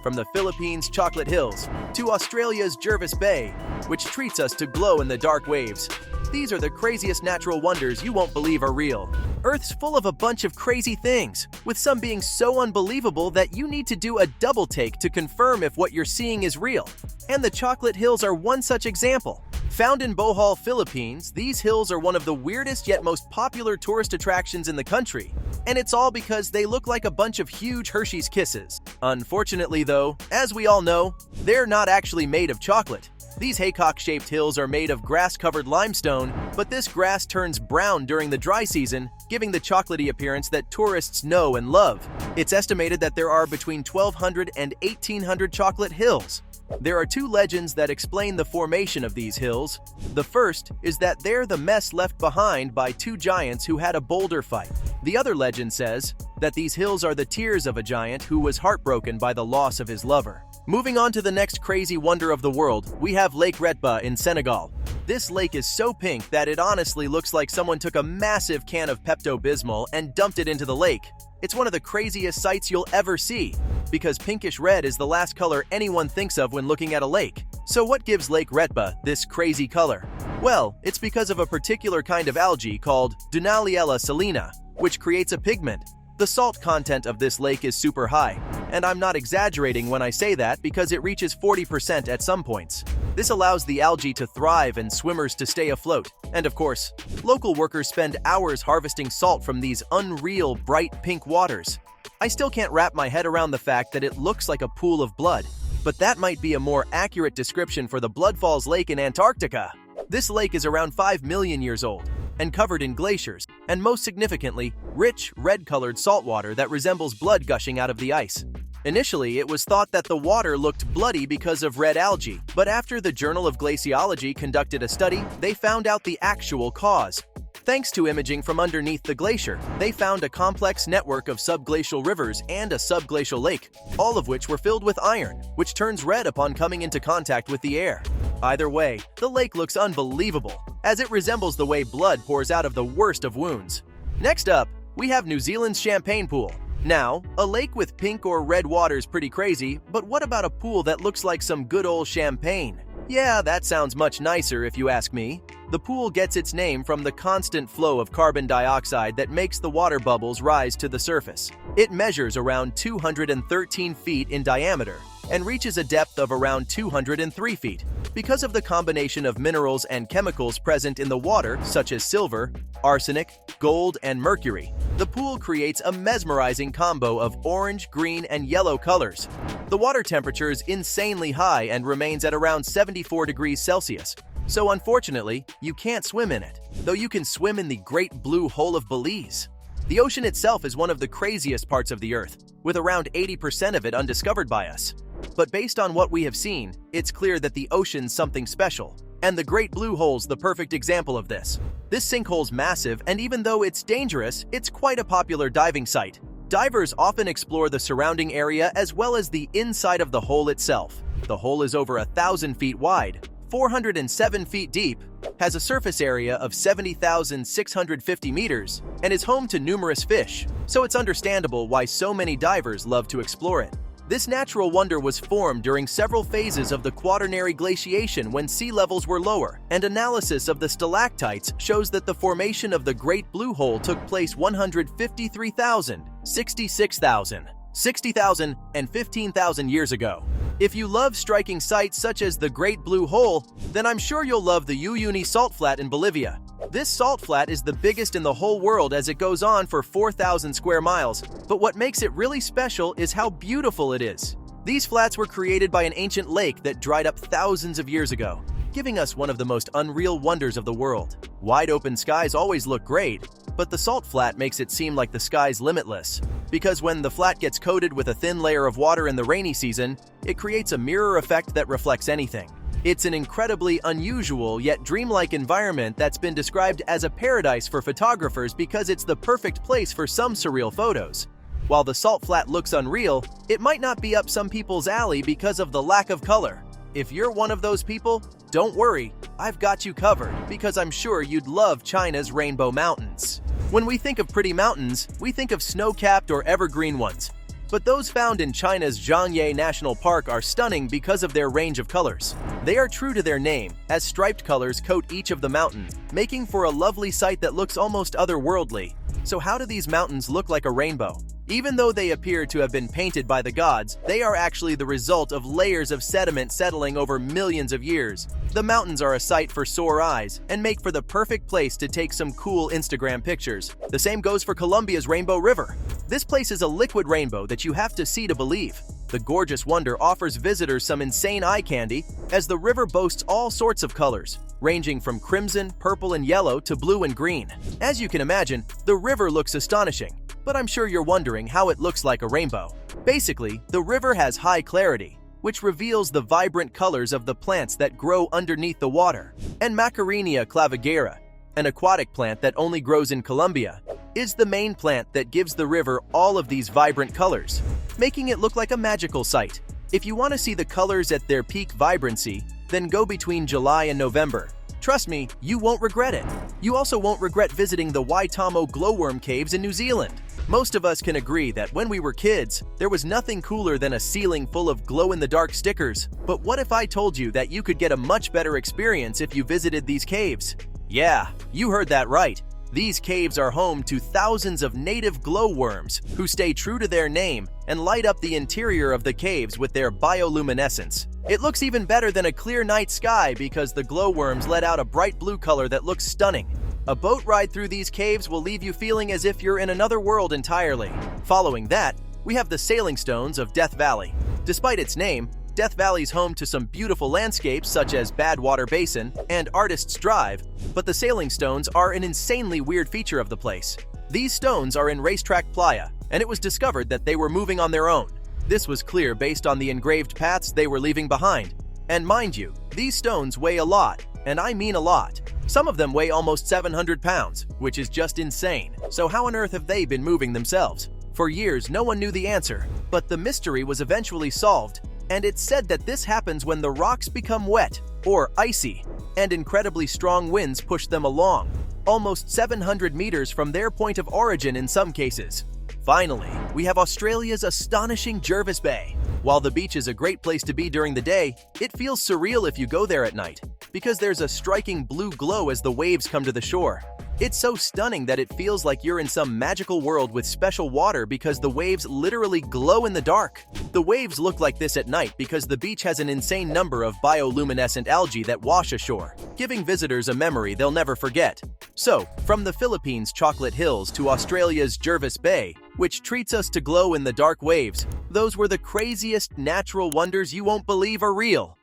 From the Philippines' Chocolate Hills to Australia's Jervis Bay, which treats us to glow-in-the-dark waves. These are the craziest natural wonders you won't believe are real. Earth's full of a bunch of crazy things, with some being so unbelievable that you need to do a double take to confirm if what you're seeing is real. And the Chocolate Hills are one such example. Found in Bohol, Philippines, these hills are one of the weirdest yet most popular tourist attractions in the country. And it's all because they look like a bunch of huge Hershey's Kisses. Unfortunately though, as we all know, they're not actually made of chocolate. These haycock-shaped hills are made of grass-covered limestone, but this grass turns brown during the dry season, giving the chocolatey appearance that tourists know and love. It's estimated that there are between 1,200 and 1,800 chocolate hills. There are two legends that explain the formation of these hills. The first is that they're the mess left behind by two giants who had a boulder fight. The other legend says that these hills are the tears of a giant who was heartbroken by the loss of his lover. Moving on to the next crazy wonder of the world, we have Lake Retba in Senegal. This lake is so pink that it honestly looks like someone took a massive can of Pepto-Bismol and dumped it into the lake. It's one of the craziest sights you'll ever see, because pinkish red is the last color anyone thinks of when looking at a lake. So what gives Lake Retba this crazy color? Well, it's because of a particular kind of algae called Dunaliella salina, which creates a pigment. The salt content of this lake is super high, and I'm not exaggerating when I say that because it reaches 40% at some points. This allows the algae to thrive and swimmers to stay afloat. And of course, local workers spend hours harvesting salt from these unreal bright pink waters. I still can't wrap my head around the fact that it looks like a pool of blood, but that might be a more accurate description for the Blood Falls Lake in Antarctica. This lake is around 5 million years old and covered in glaciers, and most significantly, rich, red-colored saltwater that resembles blood gushing out of the ice. Initially, it was thought that the water looked bloody because of red algae, but after the Journal of Glaciology conducted a study, they found out the actual cause. Thanks to imaging from underneath the glacier, they found a complex network of subglacial rivers and a subglacial lake, all of which were filled with iron, which turns red upon coming into contact with the air. Either way, the lake looks unbelievable, as it resembles the way blood pours out of the worst of wounds. Next up, we have New Zealand's Champagne Pool. Now, a lake with pink or red water is pretty crazy, but what about a pool that looks like some good old champagne? Yeah, that sounds much nicer if you ask me. The pool gets its name from the constant flow of carbon dioxide that makes the water bubbles rise to the surface. It measures around 213 feet in diameter and reaches a depth of around 203 feet. Because of the combination of minerals and chemicals present in the water, such as silver, arsenic, gold, and mercury, the pool creates a mesmerizing combo of orange, green, and yellow colors. The water temperature is insanely high and remains at around 74 degrees Celsius. So unfortunately, you can't swim in it, though you can swim in the Great Blue Hole of Belize. The ocean itself is one of the craziest parts of the Earth, with around 80% of it undiscovered by us. But based on what we have seen, it's clear that the ocean's something special, and the Great Blue Hole's the perfect example of this. This sinkhole's massive, and even though it's dangerous, it's quite a popular diving site. Divers often explore the surrounding area as well as the inside of the hole itself. The hole is over 1,000 feet wide, 407 feet deep, has a surface area of 70,650 meters, and is home to numerous fish, so it's understandable why so many divers love to explore it. This natural wonder was formed during several phases of the Quaternary glaciation when sea levels were lower, and analysis of the stalactites shows that the formation of the Great Blue Hole took place 153,000, 66,000, 60,000, and 15,000 years ago. If you love striking sights such as the Great Blue Hole, then I'm sure you'll love the Uyuni Salt Flat in Bolivia. This salt flat is the biggest in the whole world as it goes on for 4,000 square miles, but what makes it really special is how beautiful it is. These flats were created by an ancient lake that dried up thousands of years ago, giving us one of the most unreal wonders of the world. Wide open skies always look great, but the salt flat makes it seem like the sky's limitless. Because when the flat gets coated with a thin layer of water in the rainy season, it creates a mirror effect that reflects anything. It's an incredibly unusual yet dreamlike environment that's been described as a paradise for photographers because it's the perfect place for some surreal photos. While the salt flat looks unreal, it might not be up some people's alley because of the lack of color. If you're one of those people, don't worry, I've got you covered because I'm sure you'd love China's Rainbow Mountains. When we think of pretty mountains, we think of snow-capped or evergreen ones. But those found in China's Zhangye National Park are stunning because of their range of colors. They are true to their name, as striped colors coat each of the mountains, making for a lovely sight that looks almost otherworldly. So how do these mountains look like a rainbow? Even though they appear to have been painted by the gods, they are actually the result of layers of sediment settling over millions of years. The mountains are a sight for sore eyes and make for the perfect place to take some cool Instagram pictures. The same goes for Colombia's Rainbow River. This place is a liquid rainbow that you have to see to believe. The gorgeous wonder offers visitors some insane eye candy, as the river boasts all sorts of colors, ranging from crimson, purple, and yellow to blue and green. As you can imagine, the river looks astonishing, but I'm sure you're wondering how it looks like a rainbow. Basically, the river has high clarity, which reveals the vibrant colors of the plants that grow underneath the water. And Macarinia clavigera, an aquatic plant that only grows in Colombia, is the main plant that gives the river all of these vibrant colors, making it look like a magical sight. If you want to see the colors at their peak vibrancy, then go between July and November. Trust me, you won't regret it. You also won't regret visiting the Waitomo glowworm caves in New Zealand. Most of us can agree that when we were kids, there was nothing cooler than a ceiling full of glow-in-the-dark stickers. But what if I told you that you could get a much better experience if you visited these caves? Yeah, you heard that right. These caves are home to thousands of native glowworms who stay true to their name and light up the interior of the caves with their bioluminescence. It looks even better than a clear night sky because the glowworms let out a bright blue color that looks stunning. A boat ride through these caves will leave you feeling as if you're in another world entirely. Following that, we have the sailing stones of Death Valley. Despite its name, Death Valley's home to some beautiful landscapes such as Badwater Basin and Artist's Drive, but the sailing stones are an insanely weird feature of the place. These stones are in Racetrack Playa, and it was discovered that they were moving on their own. This was clear based on the engraved paths they were leaving behind. And mind you, these stones weigh a lot, and I mean a lot. Some of them weigh almost 700 pounds, which is just insane. So how on earth have they been moving themselves? For years, no one knew the answer, but the mystery was eventually solved. And it's said that this happens when the rocks become wet, or icy, and incredibly strong winds push them along, almost 700 meters from their point of origin in some cases. Finally, we have Australia's astonishing Jervis Bay. While the beach is a great place to be during the day, it feels surreal if you go there at night, because there's a striking blue glow as the waves come to the shore. It's so stunning that it feels like you're in some magical world with special water because the waves literally glow in the dark. The waves look like this at night because the beach has an insane number of bioluminescent algae that wash ashore, giving visitors a memory they'll never forget. So, from the Philippines' Chocolate Hills to Australia's Jervis Bay, which treats us to glow in the dark waves, those were the craziest natural wonders you won't believe are real.